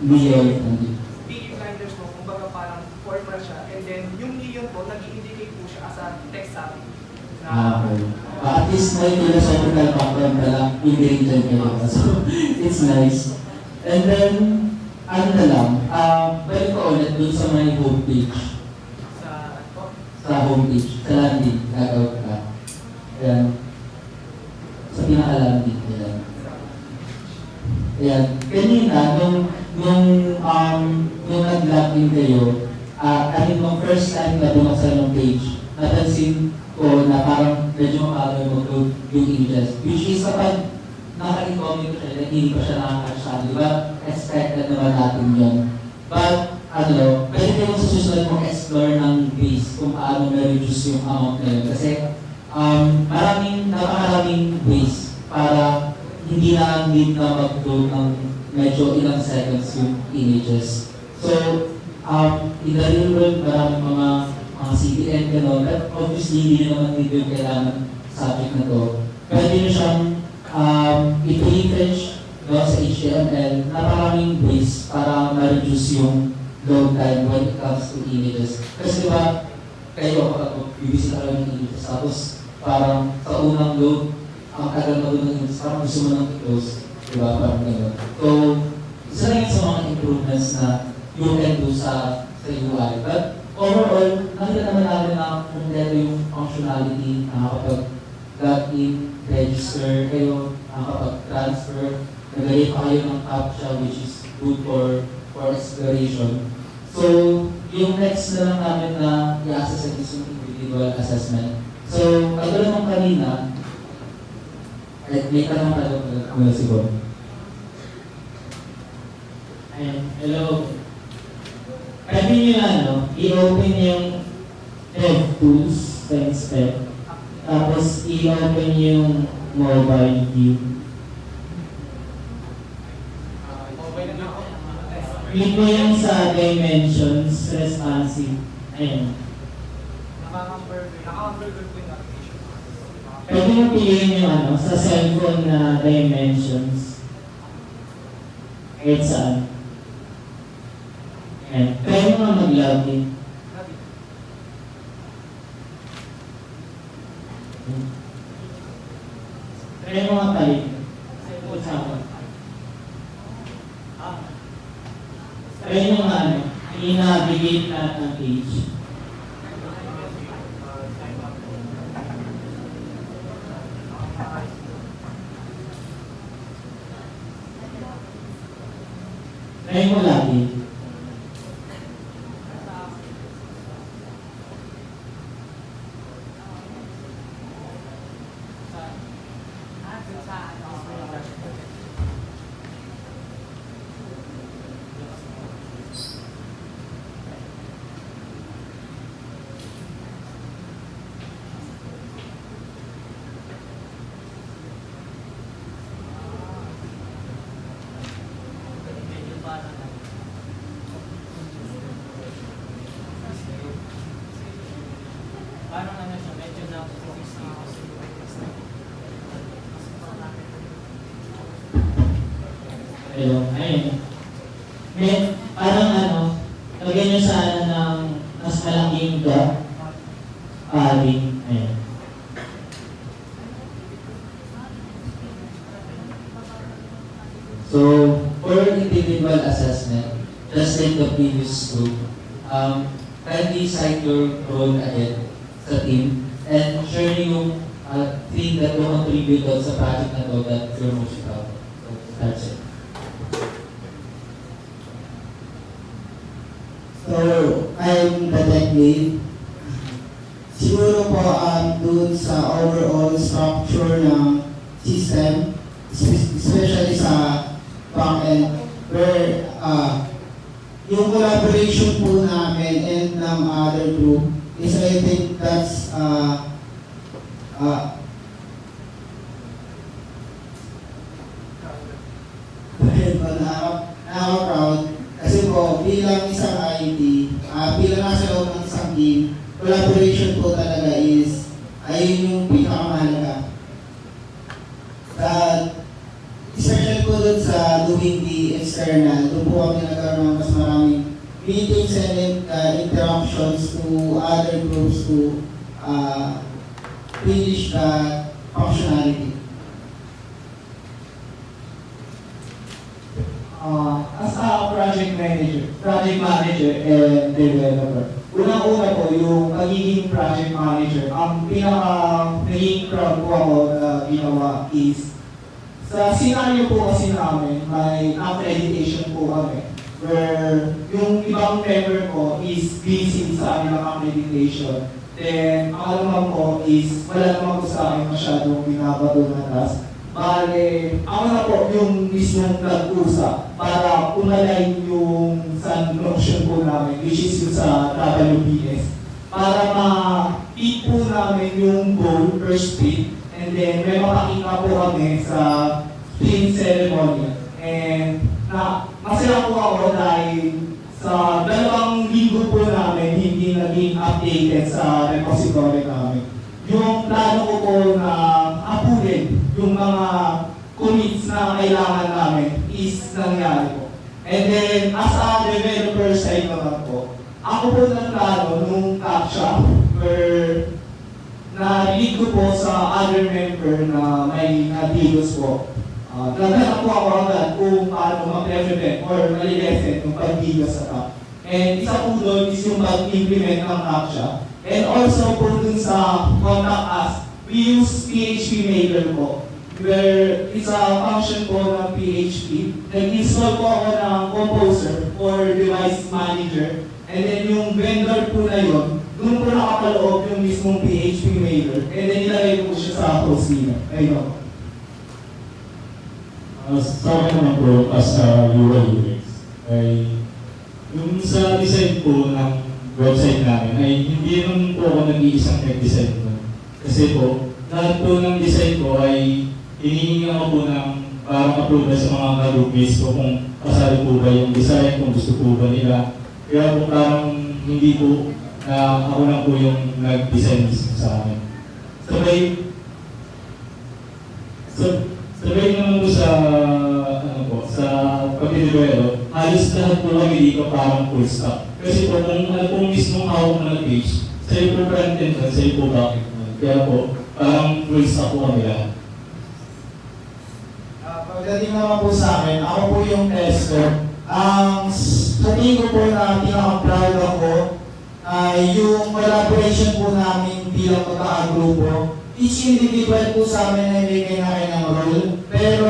neo-friendly. Big blinders mo, kumbaga parang formal siya. And then, yung neon po, nag-indicate po siya as a text sabi. Okay. At least may philosophical background ka lang, hindi rin dyan kayo. So, it's nice. And then, ano na lang, balik ko ulit dun sa may homepage. Sa homepage, sa landing, gagawin ka. Ayan. Sa pinaka-landing, ayan. Ayan. Kanina, nung nag-login kayo, kahit nung first time na bumasa ng page, napansin ko na parang medyo makakawin mag-load yung images. Which is kapag naka-comment siya, hindi pa siya nakaka-share, di ba? Expected naman natin yun. But, pwede kayong sa susunod mong explore ng base kung paano ma-reduce yung amount na yun. Kasi, napakaraming ways para hindi na need na mag-load ng medyo ilang seconds yung images. So, in the real world, maraming mga CDN, gano'n. But obviously, hindi naman dito yung kailangan subject na to. Pwede nyo siyang i-refresh sa HTML na maraming ways para ma-reduce yung load time when it comes to images. Kasi diba, kayo kapag bibisita kayo ng images, tapos parang sa unang load, ang tagal na doon ng images, parang gusto mo nang i-close. Diba? Parang gano'n. So, isa lang sa mga improvements na you can do sa UI. But overall, nakita naman namin na kompleto yung functionality na kapag login, register kayo, kapag transfer, nagayit pa kayo ng CAPTCHA which is good for exploration. So, yung next na lang namin na i-assess is yung individual assessment. So, katulad ng kanina, may tanong ka doon siguro. Ayan, hello. Pwede nyo na, i-open yung DevTools sa Inspect. Tapos, i-open yung mobile view. Okay na ako. Click mo yung sa dimensions, responsive. Ayun. Nakaka-burger po yung application. Pwede mo piliin yung ano, sa cellphone na dimensions. Kahit saan. Ayan. Pwede mo nga mag-login. Try mo nga palit. Sa akin. Try mo nga ano, i-navigate lahat ng page. Try mo lagi. Parang ano siya, medyo na Ayun, ayun. Then, parang ano, lagyan nyo sa ano ng mas malaking dot. Padding. Ayun. So, for individual assessment, just like the previous group, kindly cite your role again sa team and share yung thing that you contributed sa project na to that you're most proud of. So, that's it. So, I'm the tech lead. Siguro po dun sa overall structure ng system, especially sa back-end, where yung collaboration po namin and ng other group is I think that's nakaka-proud kasi po bilang isang IT, bilang nasa loob ng isang team, collaboration po talaga is ayun yung pinakamahalaga. Especially po dun sa doing the external, doon po kami nagkaroon ng mas maraming meetings and interactions to other groups to finish the functionality. As a project manager and developer, unang-una po yung pagiging project manager, ang naging proud po ako na ginawa is sa scenario po kasi namin, may accreditation po kami where yung ibang member ko is busy sa kanilang accreditation. Then, ang alam naman po is wala naman po sa akin masyadong binabato na task. Bale, ako na po yung mismong nag-usap para unalign yung sa notion po namin, which is yung sa WPS. Para ma-hit po namin yung goal per sprint, and then may makakita po kami sa sprint ceremony. And masaya po ako dahil sa 2 linggo po namin hindi naging updated sa repository namin. Yung plano ko po na apulin yung mga commits na kailangan namin is nangyari po. And then, as a developer side naman po, ako po nagplano nung CAPTCHA where na-lead ko po sa other member na may natigos po. Naghanap po ako agad kung paano mag-prevent or malilesen yung pag-digos sa CAP. And isa po doon is yung mag-implement ng CAPTCHA. And also po dun sa contact us, we use PHP Maker po, where it's a function po ng PHP. Nag-install po ako ng Composer for Device Manager. And then yung vendor po na yun, dun po nakapaloob yung mismong PHP Maker. And then nilagay po siya sa host nila. Ayun. Sa akin naman po, as a UI UX, ay yung sa design po ng website namin ay hindi naman po ako nag-iisang nag-design po. Kasi po, lahat po ng design ko ay hinihingi ako po ng parang approval sa mga ka-groupmates ko kung kasali po ba yung design, kung gusto po ba nila. Kaya po parang hindi po na ako lang po yung nag-design mismo sa akin. Sabay naman po sa sa pag-develop, halos lahat po kami dito parang full stack. Kasi po kung ano po mismo hawak na page, sa'yo po front-end, sa'yo po back-end. Kaya po, parang full stack po kami lahat. Pagdating naman po sa akin, ako po yung tester. Sa tingin ko po na pinaka-proud ako ay yung collaboration po namin bilang magkakagrupo. Each individual po sa amin ay may kanya ng role, pero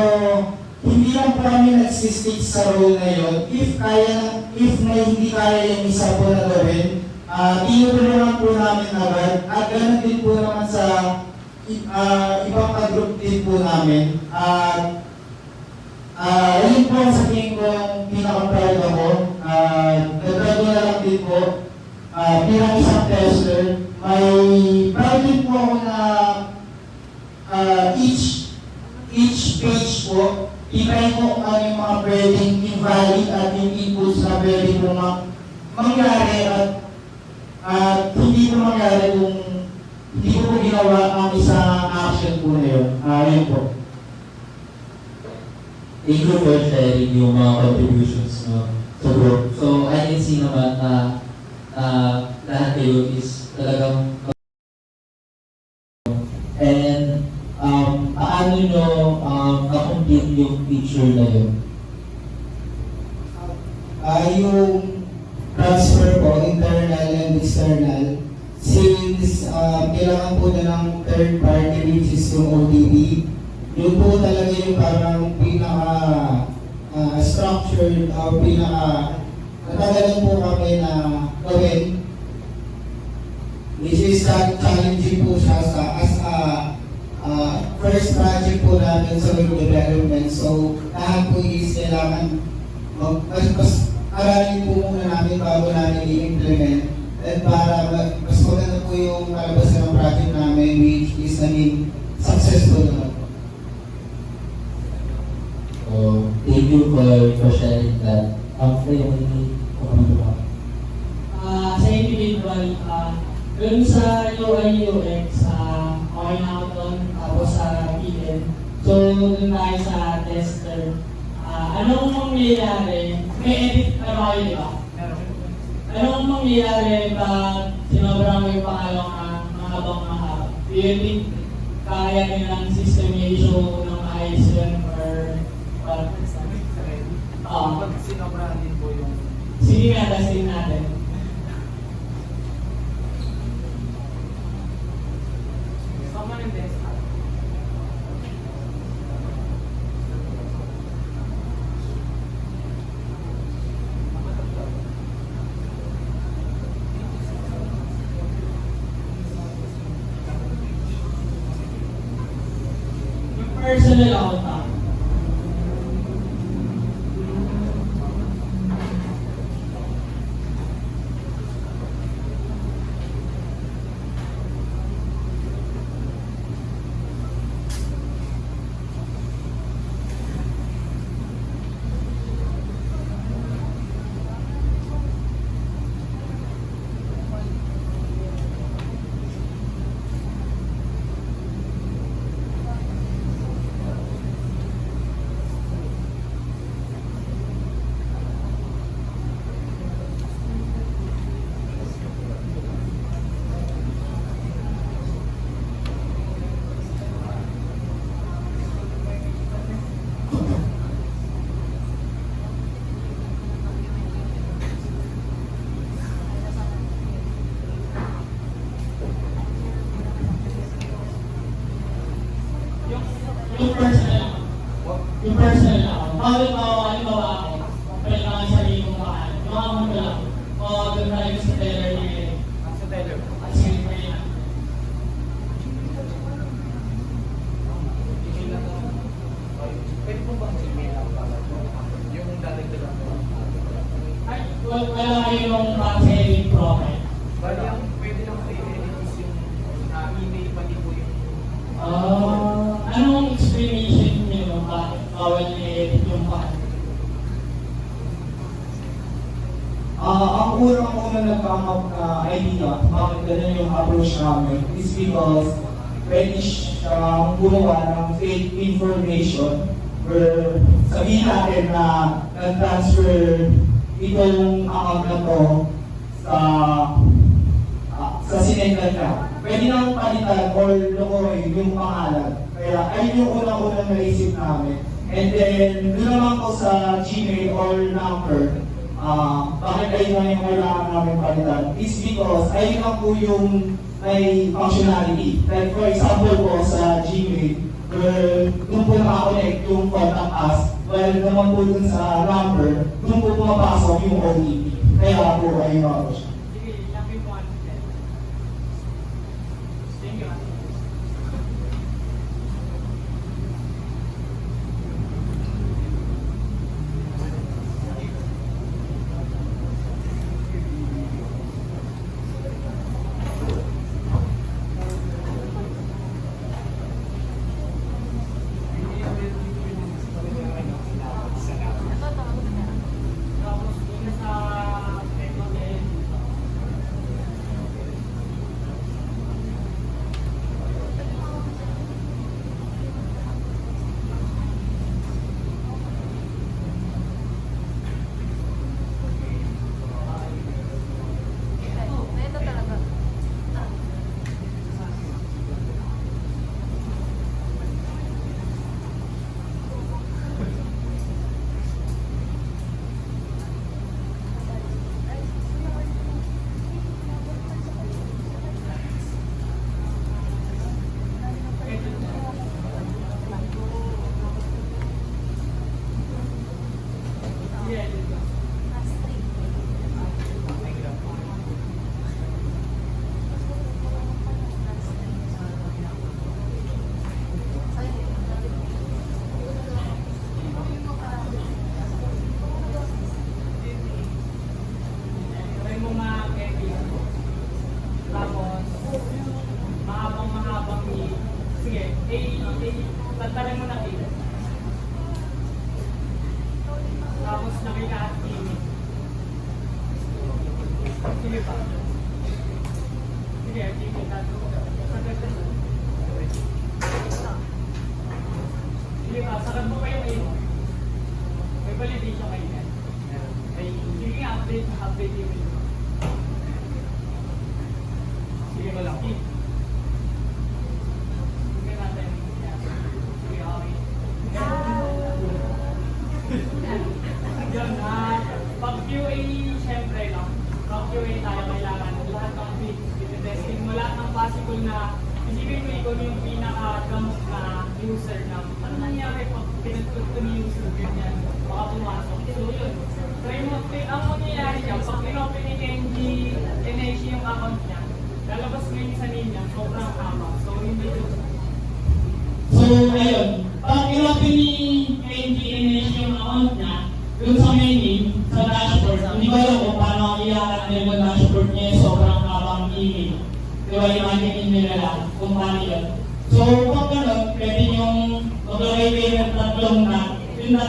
hindi lang po kami nag-stick sa role na yun. If may hindi kaya yung isa po na gawin, tinutulungan po namin agad. At ganoon din po naman sa ibang ka-group din po namin. Yun po ang sa tingin ko yung pinaka-proud ako. Nagdag ko na lang din po, bilang isang tester, may proud din po ako na each page po, i-try ko kung ano yung mga pwedeng invalid at yung inputs na pwede po mangyari at hindi po mangyari kung hindi ko po ginawa ang isang action po na yun. Yun po. Thank you for sharing yung mga contributions sa group. So, I can see naman na lahat kayo is talagang and paano nyo na-complete yung picture na yun? Yung transfer po, internal and external, since kailangan po na ng third party which is yung OTP, yun po talaga yung parang pinaka-structured o natagalan po kami na gawin, which is challenging po siya as a first project po namin sa web development. So, lahat po is kailangan mas aralin po muna namin bago namin i-implement. At para mas maganda po yung kalabasan ng project namin, which is naging successful naman po. So, thank you for sharing that. Sa individual, dun sa UI UX, okay na ako doon, tapos sa PM. So, dun tayo sa tester. Anong mangyayari? May edit na ba kayo, di ba? Anong mangyayari pag sinobra mo yung pangalang mahaba? Do you think kaya nilang systemation ng ayos yun or what? Pag sinobrahan din po yung Sige nga, testing natin. sama ng desktop. Yung personal account. Yung personal account. Bakit halimbawa ako, palit lang ang sarili kong kaan. Yung account ko lang. Doon tayo sa teller ni Eric. Sa teller po. At sige pa yun. Pwede po bang email ang yung dadagdagan po? Ay, wala kayo yung pang-saving profile. Bali, ang pwede lang po i-edit is yung email pati po yung Anong explanation niyo bakit bawal na-edit yung pangalan. Ang unang nag-come up na idea, bakit ganun yung approach namin, is because pwede siyang gumawa ng fake information where sabihin natin na nag-transfer itong account na to sa sinendan ka. Pwede nang palitan or lokohin yung pangalan. Kaya ayun yung unang-unang naisip namin. And then, doon naman ko sa Gmail or number, bakit ayun na yung kailangan namin palitan? Is because ayun lang po yung may functionality. Like for example po sa Gmail, doon po nakakonect yung contact us, while naman po dun sa number, doon po pumapasok yung OTP. Kaya po ayun ako siya. Sige, lapin mo ano. Thank you. Tapos dun sa FML, Ito talaga. yeah, dito. Last three. Try mo ma-edit. Tapos, mahabang ni... Sige, tantarin mo na A. Tapos nakita at image. Sige pa. Sige, image natin. Sige pa, sarap mo pa yung A mo. May validation kayo yan. Sige nga, update yung A. Sige mo lang. Sige natin. Sige, okay. Yun, pag QA, syempre, no? Pag QA tayo, kailangan lahat ng testing mo, lahat ng possible na isipin mo ikaw yung pinaka-gamot na user na ano nangyari pag pinag-click ko ni user, ganyan, baka pumasok. So yun, try mo, ang mangyayari niya, pag in-open ni Kenji, NHC yung account niya, lalabas mo yung sa niya, sobrang haba. So yun ba yun? So, ayun. Pag in-open ni NGNH yung account niya, dun sa menu, sa dashboard, hindi ko alam kung paano i-account yung dashboard niya, sobrang habang email. Diba, imagine nyo na lang kung paano yun. So, pag gano'n, pwede yung maglagay kayo ng tatlong na, yung na,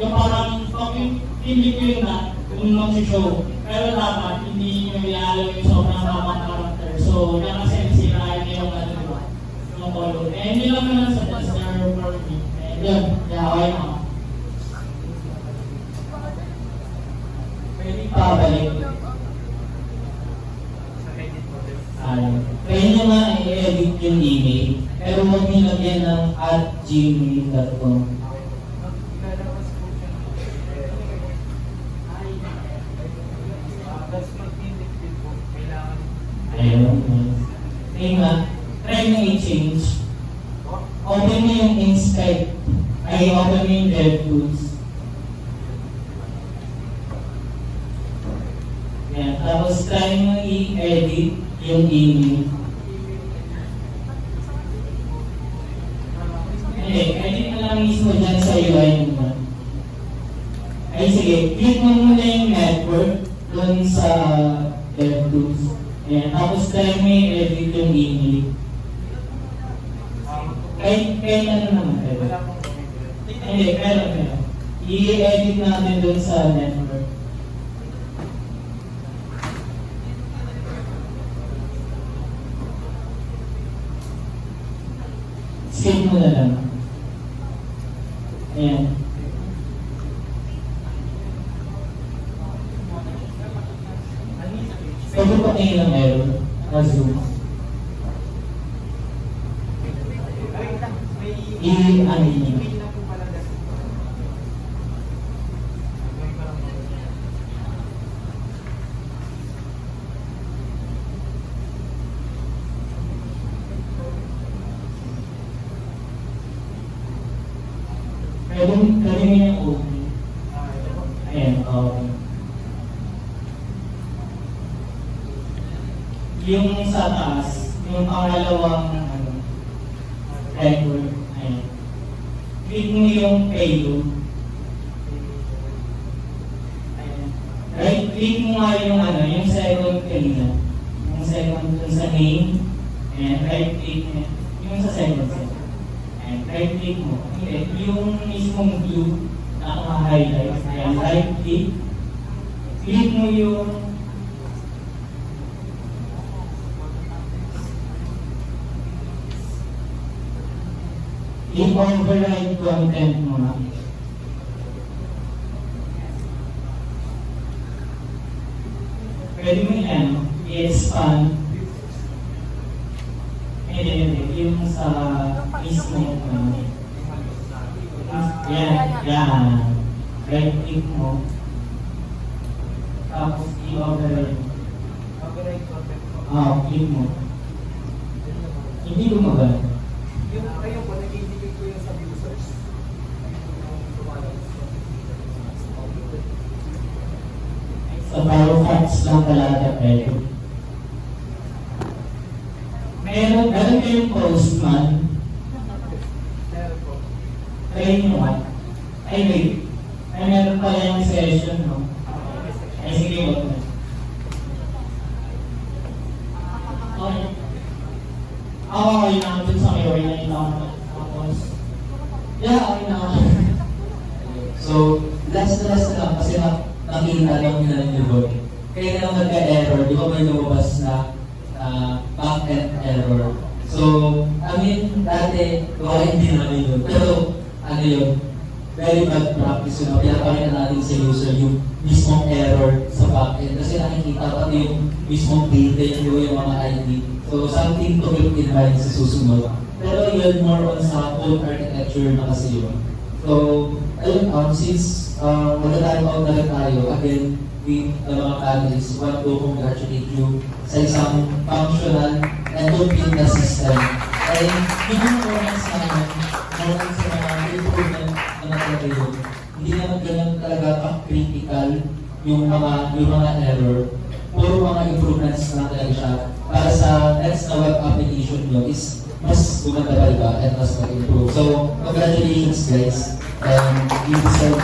yung parang pag hindi ko yun na, kung mag-show. Pero dapat, hindi nyo i-alam yung sobrang habang character. So, yan kasi sirayan niyo yung ano, diba? Yung color. Eh, hindi lang naman sa tester for me. Eh, yun, kaya okay na. Pwede Pabalik. Sa edit model. Pwede nyo nga i-edit yung email, pero huwag nyo lagyan ng @gmail.com. Lalabas po siya. Tapos mag-edit din po. Kailangan Ayun. Ayun nga, try nyo i-change. Open nyo yung Inkscape. Ay, open nyo yung DevTools. Yan. Tapos try nyo i-edit yung email. Edit na lang mismo dyan sa UI mo. Ay sige, click mo muna yung network dun sa DevTools. Ayan, tapos try mo i-edit yung email. Kahit ano naman, wala pong gamitin. Hindi, meron. I-edit natin dun sa network. Skip mo na lang. Ayan. Pwede pa tingin ng error. Na-zoom. I-ano niyo. Pwede mo yung open. Ayan, okay. Yung sa taas, yung pangalawang record, ayan. Click mo yung payload. Ayan. Right click mo nga yung second kanina. Yung second dun sa name. Ayan, right click mo. Yung sa second set. Ayan, right click mo. Hindi, yung mismong view na naka-highlight. Ayan, right click. Click mo yung i-override content mo na. Pwede mo yan, i-expand. Hindi. Yung sa mismo yan. Right click mo. Tapos i-override. Click mo. Hindi lumabas. Yung ayun po, nag-indicate ko yung sa users. Sa Firefox lang talaga pwede. Meron kayong Postman. Try nyo ba? Ay, wait. Ay, meron pala yung session, no? Ay, sige, wag na. Okay. Okay na dun sa may na lang. Tapos, okay na. So, last na lang kasi nakita lang nila yung board. Kaya na lang nagka-error, di ba may lumabas na back-end error. So, dati, hindi namin yun. Pero, yun, very bad practice yun. Pinapakita natin sa user yung mismong error sa back-end. Kasi nakikita pati yung mismong data yung mga ID. So, something to keep in mind sa susunod. Pero yun, more on sa whole architecture na kasi yun. So, ayun, since magandang out na rin tayo, again, we, mga panelists, want to congratulate you sa isang functional and complete na system. And yun yung moments namin, moments sa mga improvement na natin yun. Hindi naman ganyan talaga critical yung mga error. Puro mga improvements na talaga siya. Para sa next na web application nyo is mas gumanda pa iba at mas mag-improve. So, congratulations guys. And you deserve